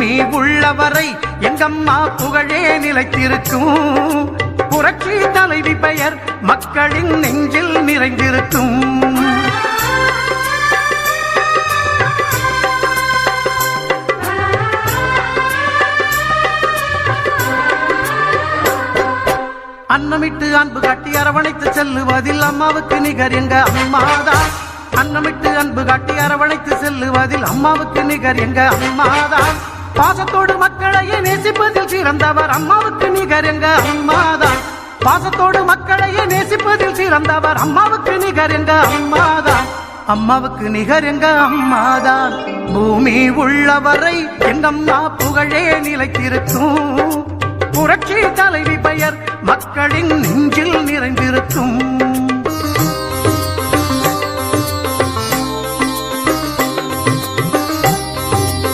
பூமி உள்ளவரை எங்கம்மா புகழே நிலைத்திருக்கும். புரட்சி தலைவி பெயர் மக்களின் நெஞ்சில் நிறைந்திருக்கும். அன்னமிட்டு அன்பு காட்டி அரவணைத்து செல்லுவதில் அம்மாவுக்கு நிகர் எங்க அம்மாதான். அன்னமிட்டு அன்பு காட்டி அரவணைத்து செல்லுவதில் அம்மாவுக்கு நிகர் எங்க அம்மாதான். பாசத்தோடு மக்களையே நேசிப்பதில் சிறந்தவர் அம்மாவுக்கு நிகர் எங்க அம்மாதான். பாசத்தோடு மக்களையே நேசிப்பதில் சிறந்தவர் அம்மாவுக்கு நிகர் எங்க அம்மாதான். அம்மாவுக்கு நிகர் எங்க அம்மாதான். பூமி உள்ளவரை எங்கம்மா புகழே நிலைத்திருக்கும். புரட்சி தலைவி பெயர் மக்களின் நெஞ்சில் நிறைந்திருக்கும்.